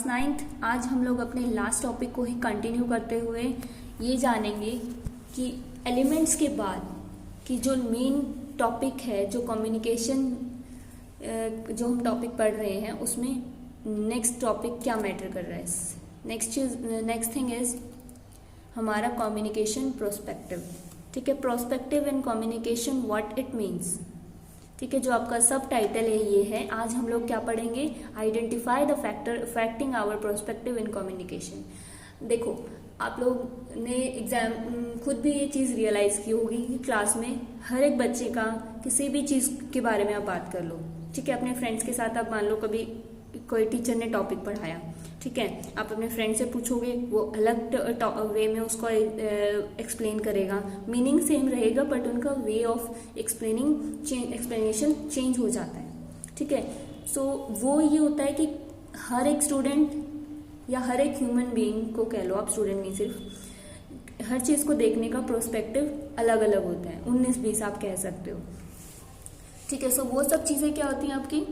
Ninth. आज हम लोग अपने लास्ट टॉपिक को ही कंटिन्यू करते हुए ये जानेंगे कि एलिमेंट्स के बाद कि जो मेन टॉपिक है, जो कम्युनिकेशन जो हम टॉपिक पढ़ रहे हैं उसमें नेक्स्ट टॉपिक क्या मैटर कर रहा है। नेक्स्ट थिंग इज हमारा कम्युनिकेशन प्रोस्पेक्टिव। ठीक है, prospective in communication what it means. ठीक है, जो आपका सब टाइटल है ये है। आज हम लोग क्या पढ़ेंगे, identify the factor affecting our prospective in communication. देखो, आप लोग ने एग्जाम खुद भी ये चीज़ रियलाइज़ की होगी कि क्लास में हर एक बच्चे का किसी भी चीज़ के बारे में आप बात कर लो। ठीक है, अपने फ्रेंड्स के साथ आप मान लो कभी कोई टीचर ने टॉपिक पढ़ाया, ठीक है, आप अपने फ्रेंड से पूछोगे, वो अलग वे में उसको एक्सप्लेन करेगा, मीनिंग सेम रहेगा बट उनका वे ऑफ एक्सप्लेनेशन चेंज हो जाता है। ठीक है, सो वो ये होता है कि हर एक स्टूडेंट या हर एक ह्यूमन बीइंग को कह लो, आप स्टूडेंट नहीं सिर्फ, हर चीज़ को देखने का प्रोस्पेक्टिव अलग अलग होता है, 19-20 आप कह सकते हो। ठीक है, सो वो सब चीज़ें क्या होती हैं आपकी,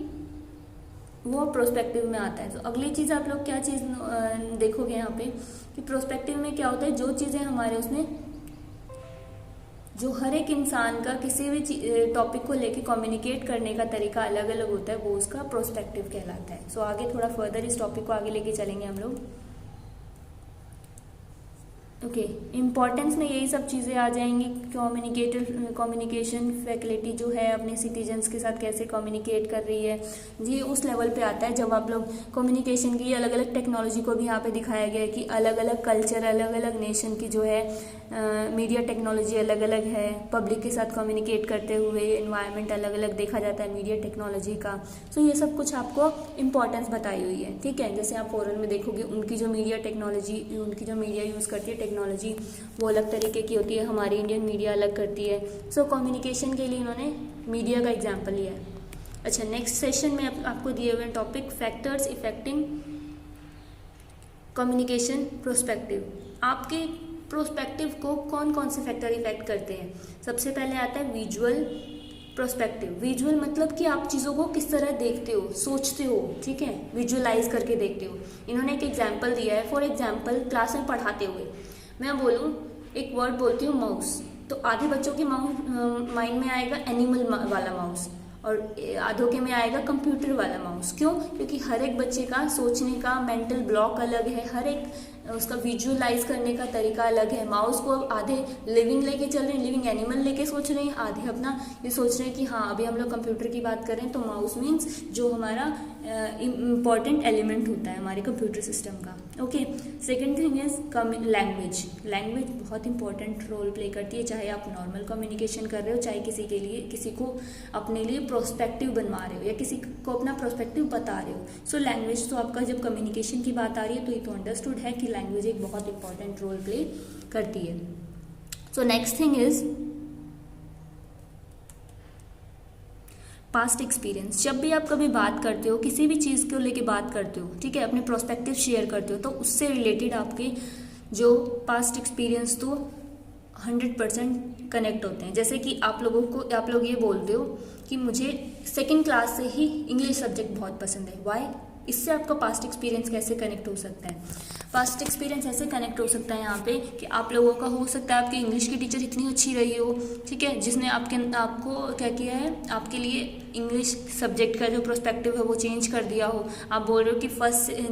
वो प्रोस्पेक्टिव में आता है। तो अगली चीज़ आप लोग क्या चीज़ देखोगे यहाँ पे कि प्रोस्पेक्टिव में क्या होता है, जो चीज़ें हमारे उसमें, जो हर एक इंसान का किसी भी टॉपिक को लेके कम्युनिकेट करने का तरीका अलग अलग होता है, वो उसका प्रोस्पेक्टिव कहलाता है। सो आगे थोड़ा फर्दर इस टॉपिक को आगे लेके चलेंगे हम लोग। ओके, इम्पॉर्टेंस में यही सब चीज़ें आ जाएंगी। कम्युनिकेशन फैसिलिटी जो है अपने सिटीजन्स के साथ कैसे कम्युनिकेट कर रही है, ये उस लेवल पे आता है जब आप लोग कम्युनिकेशन की अलग अलग टेक्नोलॉजी को भी यहाँ पे दिखाया गया है कि अलग अलग कल्चर, अलग अलग नेशन की जो है मीडिया टेक्नोलॉजी अलग अलग है। पब्लिक के साथ कम्युनिकेट करते हुए इन्वायरमेंट अलग अलग देखा जाता है मीडिया टेक्नोलॉजी का। सो ये सब कुछ आपको इम्पॉर्टेंस बताई हुई है। ठीक है, जैसे आप फॉरेन में देखोगे, उनकी जो मीडिया टेक्नोलॉजी, उनकी जो मीडिया यूज़ करती है टेक्नोलॉजी, वो अलग तरीके की होती है, हमारी इंडियन मीडिया अलग करती है। सो कम्युनिकेशन के लिए इन्होंने मीडिया का एग्जाम्पल लिया है। अच्छा, नेक्स्ट सेशन में आपको दिए हुए topic factors affecting communication prospective. आपके प्रोस्पेक्टिव को कौन कौन से फैक्टर इफेक्ट करते हैं। सबसे पहले आता है विजुअल प्रोस्पेक्टिव। विजुअल मतलब कि आप चीज़ों को किस तरह देखते हो, सोचते हो। ठीक है, विजुअलाइज करके देखते हो। इन्होंने एक एग्जाम्पल दिया है। फॉर एग्जाम्पल, क्लास में पढ़ाते हुए मैं बोलूँ, एक वर्ड बोलती हूँ माउस, तो आधे बच्चों के माइंड में आएगा एनिमल वाला माउस और आधों के में आएगा कंप्यूटर वाला माउस। क्यों? क्योंकि हर एक बच्चे का सोचने का मेंटल ब्लॉक अलग है, हर एक उसका विजुअलाइज करने का तरीका अलग है। माउस को आधे लिविंग लेके चल रहे हैं, लिविंग एनिमल लेके सोच रहे हैं, आधे अपना ये सोच रहे हैं कि हाँ अभी हम लोग कंप्यूटर की बात कर रहे हैं, तो माउस मीन्स जो हमारा इम्पॉर्टेंट एलिमेंट होता है हमारे कंप्यूटर सिस्टम का। Okay, second thing is language. Language बहुत इंपॉर्टेंट रोल प्ले करती है, चाहे आप नॉर्मल कम्युनिकेशन कर रहे हो, चाहे किसी को अपने लिए प्रोस्पेक्टिव बनवा रहे हो या किसी को अपना प्रोस्पेक्टिव बता रहे हो। सो लैंग्वेज तो आपका जब कम्युनिकेशन की बात आ रही है तो ये तो अंडरस्टूड है कि लैंग्वेज एक बहुत इंपॉर्टेंट रोल प्ले करती है। So next thing is past experience. जब भी आप कभी बात करते हो, किसी भी चीज़ को लेके बात करते हो, ठीक है, अपने प्रोस्पेक्टिव शेयर करते हो, तो उससे रिलेटेड आपके जो पास्ट एक्सपीरियंस तो 100% कनेक्ट होते हैं। जैसे कि आप लोग ये बोलते हो कि मुझे सेकंड क्लास से ही इंग्लिश सब्जेक्ट बहुत पसंद है। वाई? इससे आपका पास्ट एक्सपीरियंस कैसे कनेक्ट हो सकता है? पास्ट एक्सपीरियंस ऐसे कनेक्ट हो सकता है यहाँ पे कि आप लोगों का हो सकता है आपकी इंग्लिश की टीचर इतनी अच्छी रही हो, ठीक है, जिसने आपको क्या किया है, आपके लिए इंग्लिश सब्जेक्ट का जो प्रोस्पेक्टिव है वो चेंज कर दिया हो। आप बोल रहे हो कि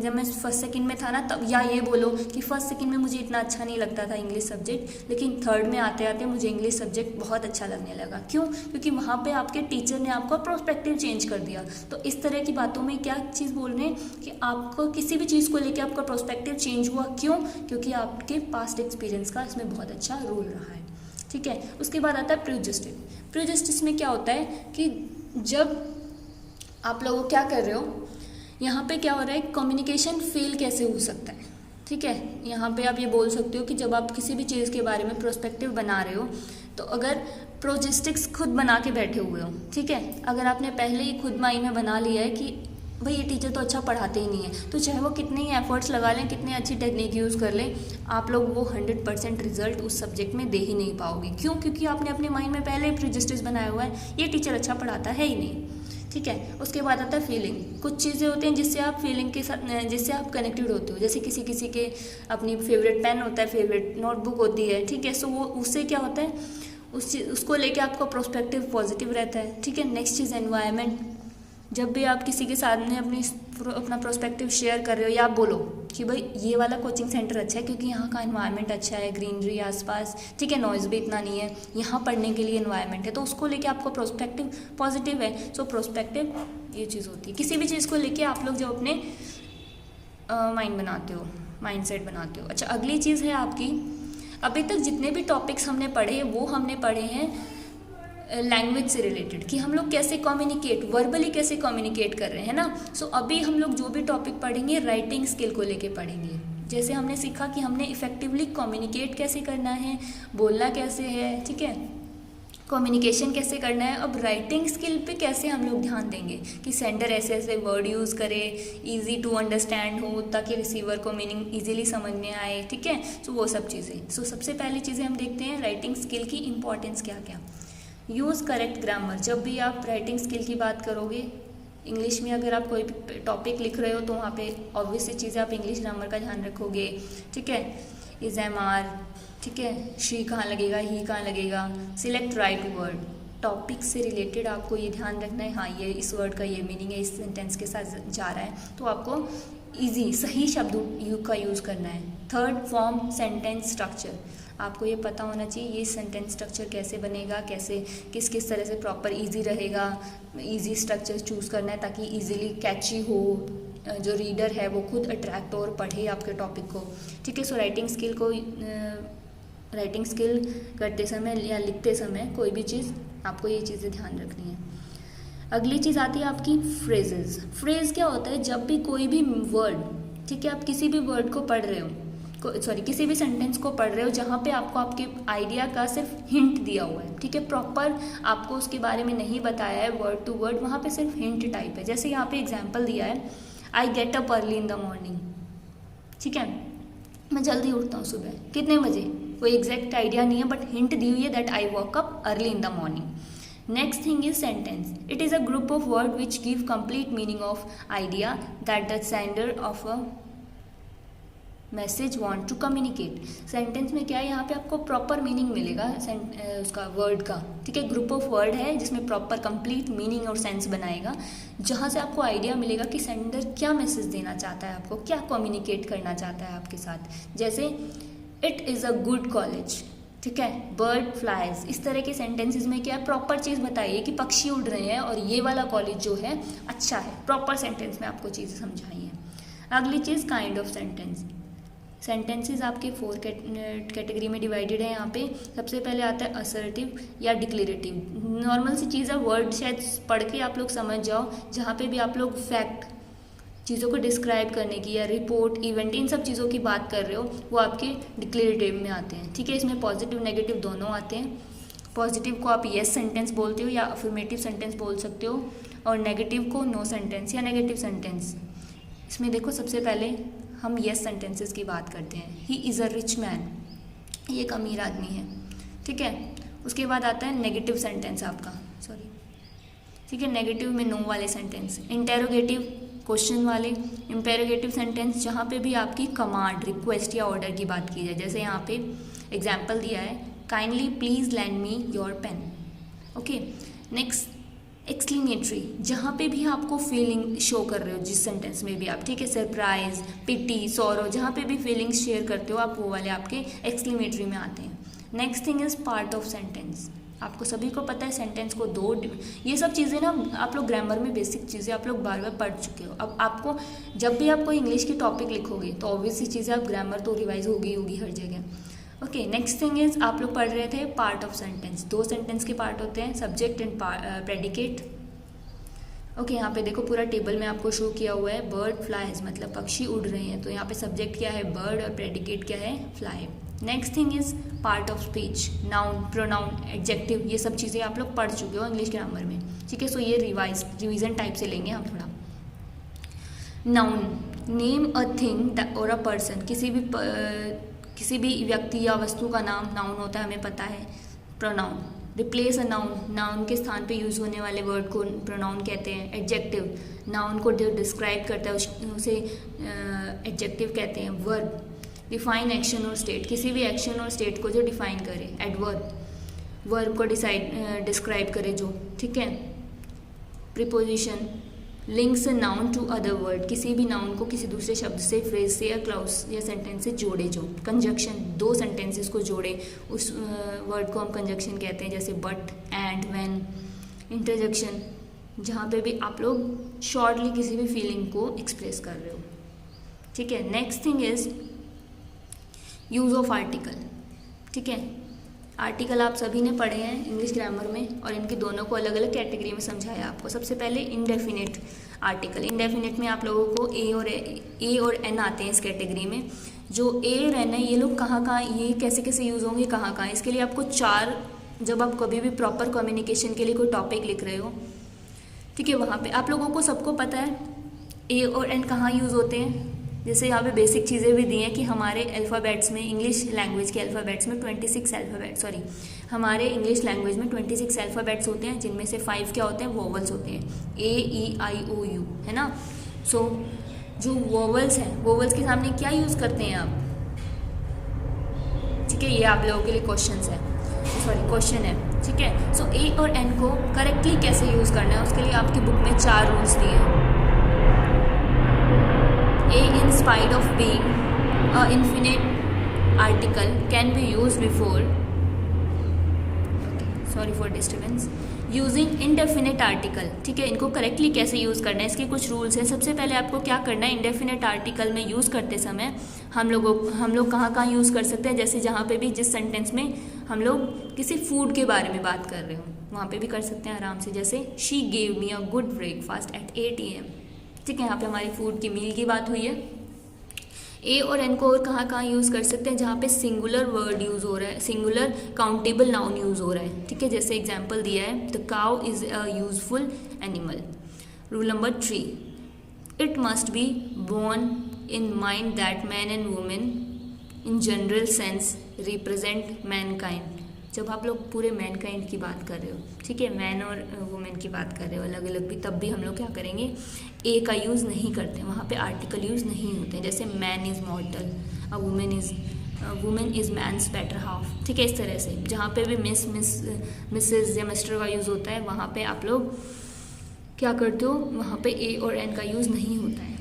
जब मैं फर्स्ट सेकंड में था ना तब, या ये बोलो कि फर्स्ट सेकंड में मुझे इतना अच्छा नहीं लगता था इंग्लिश सब्जेक्ट, लेकिन थर्ड में आते आते मुझे इंग्लिश सब्जेक्ट बहुत अच्छा लगने लगा। क्यों? क्योंकि वहाँ पे आपके टीचर ने आपका प्रोस्पेक्टिव चेंज कर दिया। तो इस तरह की बातों में क्या चीज़ बोल रहे हैं कि आपको किसी भी चीज़ को लेकर आपका प्रोस्पेक्टिव चेंज हुआ। क्यों? क्योंकि आपके पास्ट एक्सपीरियंस का इसमें बहुत अच्छा रोल रहा है। ठीक है, उसके बाद आता है प्रेजुडिस। प्रेजुडिस में क्या होता है कि जब आप लोग क्या कर रहे हो, यहाँ पे क्या हो रहा है, कम्युनिकेशन फेल कैसे हो सकता है। ठीक है, यहाँ पे आप ये बोल सकते हो कि जब आप किसी भी चीज़ के बारे में प्रोस्पेक्टिव बना रहे हो, तो अगर प्रोजेस्टिक्स खुद बना के बैठे हुए हो, ठीक है, अगर आपने पहले ही खुद माइंड में बना लिया है कि भाई ये टीचर तो अच्छा पढ़ाते ही नहीं है, तो चाहे वो कितने ही एफर्ट्स लगा लें, कितने अच्छी टेक्निक यूज़ कर लें, आप लोग वो 100% रिजल्ट उस सब्जेक्ट में दे ही नहीं पाओगे। क्यों? क्योंकि आपने अपने माइंड में पहले ही प्रेजुडिस बनाया हुआ है, ये टीचर अच्छा पढ़ाता है ही नहीं। ठीक है। उसके बाद आता है फीलिंग। कुछ चीज़ें होती हैं जिससे आप फीलिंग के साथ, जिससे आप कनेक्टेड होते हो, जैसे किसी किसी के अपनी फेवरेट पेन होता है, फेवरेट नोटबुक होती है, ठीक है। सो वो उससे क्या होता है, उसको लेके आपका प्रोस्पेक्टिव पॉजिटिव रहता है, ठीक है। नेक्स्ट चीज़ एनवायरनमेंट। जब भी आप किसी के सामने अपना प्रोस्पेक्टिव शेयर कर रहे हो, या आप बोलो कि भाई ये वाला कोचिंग सेंटर अच्छा है क्योंकि यहाँ का एनवायरनमेंट अच्छा है, ग्रीनरी आसपास, ठीक है, नॉइज़ भी इतना नहीं है, यहाँ पढ़ने के लिए एनवायरनमेंट है, तो उसको लेके आपका प्रोस्पेक्टिव पॉजिटिव है। सो प्रोस्पेक्टिव ये चीज़ होती है। किसी भी चीज़ को लेके आप लोग जब अपने माइंड बनाते हो, माइंडसेट बनाते हो। अच्छा, अगली चीज़ है आपकी, अभी तक जितने भी टॉपिक्स हमने पढ़े वो हमने पढ़े हैं लैंग्वेज से रिलेटेड, कि हम लोग कैसे कम्युनिकेट, वर्बली कैसे कम्युनिकेट कर रहे हैं ना। सो अभी हम लोग जो भी टॉपिक पढ़ेंगे राइटिंग स्किल को लेके पढ़ेंगे। जैसे हमने सीखा कि हमने इफेक्टिवली कम्युनिकेट कैसे करना है, बोलना कैसे है, ठीक है, कम्युनिकेशन कैसे करना है। अब राइटिंग स्किल पे कैसे हम लोग ध्यान देंगे कि सेंडर ऐसे ऐसे वर्ड यूज़ करे, इजी टू अंडरस्टैंड हो, ताकि रिसीवर को मीनिंग इजीली समझ में आए, ठीक है। सो वो सब चीज़ें। सो सबसे पहली चीज़ें हम देखते हैं राइटिंग स्किल की इंपॉर्टेंस क्या क्या। Use correct grammar. जब भी आप राइटिंग स्किल की बात करोगे, इंग्लिश में अगर आप कोई टॉपिक लिख रहे हो तो वहाँ पे ऑब्वियस सी चीज़ें आप इंग्लिश ग्रामर का ध्यान रखोगे, ठीक है। इज एम आर, ठीक है, शी कहाँ लगेगा, ही कहाँ लगेगा, सिलेक्ट राइट वर्ड। टॉपिक से रिलेटेड आपको ये ध्यान रखना है, हाँ ये इस वर्ड का ये मीनिंग है, इस सेंटेंस के साथ जा रहा है, तो आपको ईजी सही शब्द का यूज़ करना है। Third, form sentence structure. आपको ये पता होना चाहिए ये सेंटेंस स्ट्रक्चर कैसे बनेगा, कैसे किस किस तरह से प्रॉपर इजी रहेगा। इजी स्ट्रक्चर चूज़ करना है ताकि इजीली कैची हो, जो रीडर है वो खुद अट्रैक्ट हो और पढ़े आपके टॉपिक को, ठीक है। सो राइटिंग स्किल करते समय या लिखते समय कोई भी चीज़ आपको ये चीज़ें ध्यान रखनी है। अगली चीज़ आती है आपकी फ्रेजेस। फ्रेज क्या होता है, जब भी कोई भी वर्ड, ठीक है, आप किसी भी वर्ड को पढ़ रहे हो, किसी भी सेंटेंस को पढ़ रहे हो जहाँ पे आपको आपके आइडिया का सिर्फ हिंट दिया हुआ है, ठीक है, प्रॉपर आपको उसके बारे में नहीं बताया है वर्ड टू वर्ड, वहाँ पे सिर्फ हिंट टाइप है। जैसे यहाँ पे एग्जांपल दिया है, I get up early in the morning, ठीक है, मैं जल्दी उठता हूँ सुबह, कितने बजे, कोई एग्जैक्ट आइडिया नहीं है, बट हिंट दी हुई है that I woke up early in the morning. Next thing is sentence. It is a group of word which give complete meaning of idea that the sender of a message want to communicate. Sentence में क्या है, यहाँ पे आपको proper meaning मिलेगा उसका word का, ठीक है। ग्रुप ऑफ वर्ड है जिसमें प्रॉपर कंप्लीट मीनिंग और सेंस बनाएगा, जहाँ से आपको आइडिया मिलेगा कि सेंडर क्या मैसेज देना चाहता है आपको, क्या कम्युनिकेट करना चाहता है आपके साथ। जैसे it is a good college, ठीक है, बर्ड फ्लाइज। इस तरह के सेंटेंसेस में क्या है, प्रॉपर चीज़ बताइए कि पक्षी उड़ रहे हैं और ये वाला कॉलेज जो है अच्छा है। प्रॉपर सेंटेंस में आपको चीज़ें समझाई है। अगली चीज़ काइंड ऑफ सेंटेंस। सेंटेंसेस आपके 4 कैटेगरी में डिवाइडेड है। यहाँ पे सबसे पहले आता है असर्टिव या डिक्लेरेटिव। नॉर्मल सी चीज़ है, वर्ड शायद पढ़ के आप लोग समझ जाओ, जहाँ पे भी आप लोग फैक्ट, चीज़ों को डिस्क्राइब करने की या रिपोर्ट, इवेंट, इन सब चीज़ों की बात कर रहे हो, वो आपके डिक्लेरेटिव में आते हैं, ठीक है। इसमें पॉजिटिव नेगेटिव दोनों आते हैं। पॉजिटिव को आप येस सेंटेंस बोलते हो या अफर्मेटिव सेंटेंस बोल सकते हो, और नेगेटिव को नो सेंटेंस या नेगेटिव सेंटेंस। इसमें देखो सबसे पहले हम येस सेंटेंसेस की बात करते हैं। He is a rich man, ये एक अमीर आदमी है, ठीक है। उसके बाद आता है नेगेटिव सेंटेंस आपका, सॉरी, ठीक है, नेगेटिव में नो वाले सेंटेंस। इंटेरोगेटिव, क्वेश्चन वाले। इंपेरोगेटिव सेंटेंस, जहाँ पे भी आपकी कमांड, रिक्वेस्ट या ऑर्डर की बात की जाए। जैसे यहाँ पे एग्जाम्पल दिया है, kindly please land me your pen, okay. Next exclamatory, जहाँ पे भी आपको फीलिंग शो कर रहे हो जिस सेंटेंस में भी आप, ठीक है, सरप्राइज, पिटी, सॉरो, जहाँ पे भी फीलिंग्स शेयर करते हो आप, वो वाले आपके एक्सक्लेमेटरी में आते हैं। Next thing is part of sentence. आपको सभी को पता है सेंटेंस को दो, ये सब चीज़ें ना आप लोग ग्रामर में बेसिक चीज़ें आप लोग बार बार पढ़ चुके हो। अब आपको जब भी आप कोई इंग्लिश की टॉपिक लिखोगे तो ऑब्वियसली चीज़ें आप ग्रामर तो रिवाइज होगी हर जगह, ओके। नेक्स्ट थिंग इज आप लोग पढ़ रहे थे पार्ट ऑफ सेंटेंस। 2 सेंटेंस के पार्ट होते हैं, सब्जेक्ट एंड प्रेडिकेट, ओके। यहाँ पे देखो पूरा टेबल में आपको शो किया हुआ है, बर्ड फ्लाइज मतलब पक्षी उड़ रहे हैं, तो यहाँ पे सब्जेक्ट क्या है, बर्ड, और प्रेडिकेट क्या है, fly. Next thing is part of speech, noun, pronoun, adjective, ये सब चीज़ें आप लोग पढ़ चुके हो इंग्लिश ग्रामर में, ठीक है। सो ये रिवीजन टाइप से लेंगे हम थोड़ा। नाउन, नेम अ थिंग और अ पर्सन, किसी भी व्यक्ति या वस्तु का नाम नाउन होता है, हमें पता है। Pronoun, replace a noun, noun के स्थान पे यूज़ होने वाले वर्ड को प्रोनाउन कहते हैं। एडजेक्टिव, नाउन को जो डिस्क्राइब करता है उसे एडजेक्टिव कहते हैं। वर्ब, डिफाइन एक्शन और स्टेट, किसी भी एक्शन और स्टेट को जो डिफाइन करे। एडवर्ब, वर्ब को डिस्क्राइब करे जो, ठीक है। Preposition, links a noun to other word, किसी भी नाउन को किसी दूसरे शब्द से, फ्रेज से या क्लाउज या सेंटेंस से जोड़े जो। कंजक्शन, दो सेंटेंसेस को जोड़े, उस वर्ड को हम कंजक्शन कहते हैं, जैसे बट, एंड, व्हेन। इंटरजेक्शन, जहाँ पे भी आप लोग शॉर्टली किसी भी फीलिंग को एक्सप्रेस कर रहे हो, ठीक है। Next thing is use of article, ठीक है। आर्टिकल आप सभी ने पढ़े हैं इंग्लिश ग्रामर में, और इनकी दोनों को अलग अलग कैटेगरी में समझाया आपको। सबसे पहले इंडेफिनिट आर्टिकल, इंडेफिनिट में आप लोगों को ए और एन आते हैं इस कैटेगरी में। जो ए और एन है ये लोग कहाँ ये कैसे कैसे यूज़ होंगे, कहाँ, इसके लिए आपको चार, जब आप कभी भी प्रॉपर कम्युनिकेशन के लिए कोई टॉपिक लिख रहे हो, ठीक है, वहाँ पे आप लोगों को सबको पता है ए और एन कहाँ यूज़ होते हैं। जैसे यहाँ पे बेसिक चीज़ें भी दी हैं कि हमारे अल्फ़ाबेट्स में, इंग्लिश लैंग्वेज के अल्फ़ाबेट्स में 26 अल्फ़ाबेट, हमारे इंग्लिश लैंग्वेज में 26 अल्फ़ाबेट्स होते हैं, जिनमें से 5 क्या होते हैं, वोवल्स होते हैं। ए, ई, आई, ओ, यू, है ना। सो जो वोवल्स हैं, वोवल्स के सामने क्या यूज़ करते हैं आप, ठीक है, ये आप लोगों के लिए क्वेश्चन है, ठीक है। सो ए और एन को करेक्टली कैसे यूज़ करना है, उसके लिए आपकी बुक में 4 रूल्स दिए हैं। A, in spite of being an infinite article, can be used before, sorry for disturbance, using indefinite article, ठीक है। इनको करेक्टली कैसे यूज़ करना है, इसके कुछ रूल्स हैं। सबसे पहले आपको क्या करना है, इंडेफिनेट आर्टिकल में यूज़ करते समय हम लोग कहाँ यूज़ कर सकते हैं, जैसे जहाँ पे भी, जिस सेंटेंस में हम लोग किसी फूड के बारे में बात कर रहे हो, वहाँ पे भी कर सकते हैं आराम से। जैसे she gave me a good breakfast at 8 AM, ठीक है, यहाँ पे हमारी फूड की मील की बात हुई है। ए और एन को और कहाँ यूज़ कर सकते हैं, जहाँ पे सिंगुलर वर्ड यूज़ हो रहा है, सिंगुलर काउंटेबल नाउन यूज़ हो रहा है, ठीक है। जैसे एग्जांपल दिया है, the cow is a useful animal. Rule number 3, it must be borne in mind that man and women in general sense represent mankind. जब आप लोग पूरे मैनकाइंड की बात कर रहे हो, ठीक है, मैन और वुमेन की बात कर रहे हो अलग अलग भी, तब भी हम लोग क्या करेंगे, ए का यूज़ नहीं करते, वहाँ पे आर्टिकल यूज़ नहीं होते हैं। जैसे man is mortal, a women is man's better half, ठीक है। इस तरह से जहाँ पे भी मिसेज या मिस्टर का यूज़ होता है, वहाँ पे आप लोग क्या करते हो, वहाँ पे ए और एन का यूज़ नहीं होता है,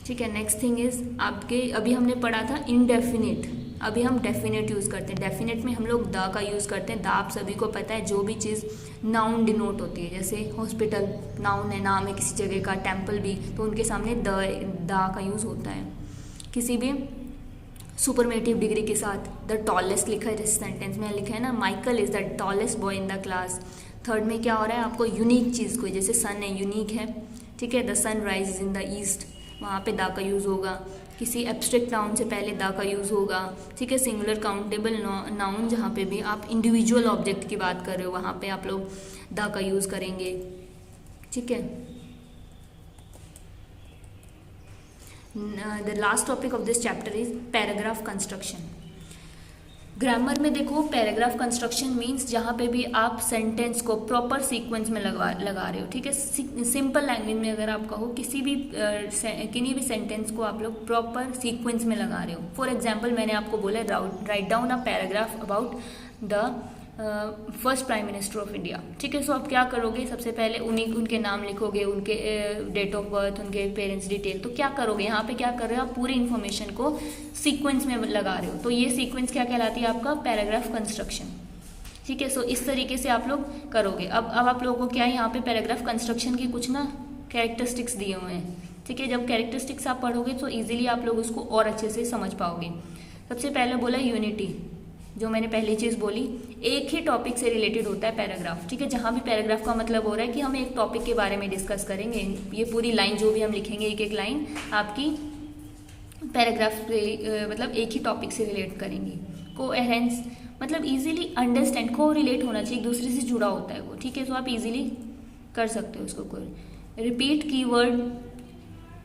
ठीक है। नेक्स्ट थिंग इज़ आपके, अभी हमने पढ़ा था इनडेफिनिट, अभी हम डेफिनेट यूज़ करते हैं। डेफिनेट में हम लोग द का यूज़ करते हैं। द आप सभी को पता है, जो भी चीज़ नाउन डिनोट होती है, जैसे हॉस्पिटल नाउन है, नाम है किसी जगह का, टेम्पल भी, तो उनके सामने द का यूज़ होता है। किसी भी सुपरमेटिव डिग्री के साथ द टॉलेस्ट लिखा है, जैसे सेंटेंस में लिखा है ना, Michael is the tallest boy in the class. Third में क्या हो रहा है, आपको यूनिक चीज़ को, जैसे सन है, यूनिक है, ठीक है, the sun rise in the east, वहाँ पे द का यूज़ होगा। किसी एब्स्ट्रैक्ट नाउन से पहले द का यूज़ होगा, ठीक है। सिंगुलर काउंटेबल नाउन, जहाँ पे भी आप इंडिविजुअल ऑब्जेक्ट की बात कर रहे हो, वहाँ पे आप लोग द का यूज़ करेंगे, ठीक है। The last topic of this chapter is paragraph construction. Grammar में देखो, पैराग्राफ कंस्ट्रक्शन मीन्स जहाँ पे भी आप सेंटेंस को प्रॉपर सीक्वेंस में लगा रहे हो, ठीक है। सिंपल लैंग्वेज में अगर आप कहो, किसी भी सेंटेंस को आप लोग प्रॉपर सीक्वेंस में लगा रहे हो। फॉर एग्जांपल मैंने आपको बोला, write down a paragraph about the first prime minister of India, ठीक है। सो आप क्या करोगे, सबसे पहले उनके नाम लिखोगे, उनके डेट ऑफ बर्थ, उनके पेरेंट्स डिटेल। तो क्या करोगे, यहाँ पे क्या कर रहे हो आप, पूरी इन्फॉर्मेशन को सीक्वेंस में लगा रहे हो, तो ये सीक्वेंस क्या कहलाती है, आपका पैराग्राफ कंस्ट्रक्शन, ठीक है। सो इस तरीके से आप लोग करोगे। अब आप लोगों को क्या है, यहाँ पे पैराग्राफ कंस्ट्रक्शन की कुछ ना कैरेक्टरिस्टिक्स दिए हुए हैं, ठीक है। जब कैरेक्टरिस्टिक्स आप पढ़ोगे तो ईजिली आप लोग उसको और अच्छे से समझ पाओगे। सबसे पहले बोला यूनिटी, जो मैंने पहली चीज़ बोली, एक ही टॉपिक से रिलेटेड होता है पैराग्राफ, ठीक है। जहाँ भी पैराग्राफ का मतलब हो रहा है कि हम एक टॉपिक के बारे में डिस्कस करेंगे, ये पूरी लाइन जो भी हम लिखेंगे, एक एक लाइन आपकी पैराग्राफ से मतलब एक ही टॉपिक से रिलेट करेंगे। कोहेरेंस मतलब इजीली अंडरस्टैंड, को रिलेट होना चाहिए, एक दूसरे से जुड़ा होता है वो, ठीक है। तो आप इजीली कर सकते हो उसको। कोई रिपीट कीवर्ड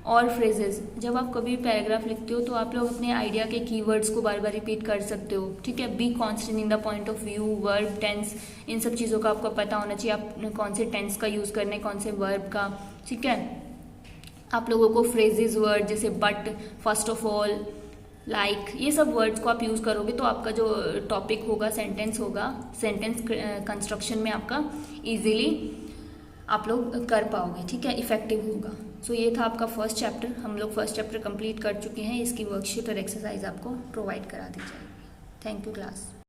और फ्रेजेस, जब आप कभी पैराग्राफ लिखते हो तो आप लोग अपने आइडिया के कीवर्ड्स को बार बार रिपीट कर सकते हो, ठीक है। Be constant in the point of view, verb, tense, इन सब चीज़ों का आपको पता होना चाहिए, आप कौन से टेंस का यूज़ करना है, कौन से वर्ब का, ठीक है। आप लोगों को फ्रेजेस वर्ड जैसे but, first of all, like, ये सब वर्ड्स को आप यूज़ करोगे तो आपका जो टॉपिक होगा, सेंटेंस होगा, सेंटेंस कंस्ट्रक्शन में आपका इजीली आप लोग कर पाओगे, ठीक है, इफेक्टिव होगा। सो ये था आपका फर्स्ट चैप्टर। हम लोग फर्स्ट चैप्टर कंप्लीट कर चुके हैं। इसकी वर्कशीट और एक्सरसाइज आपको प्रोवाइड करा दी जाएगी। Thank you class.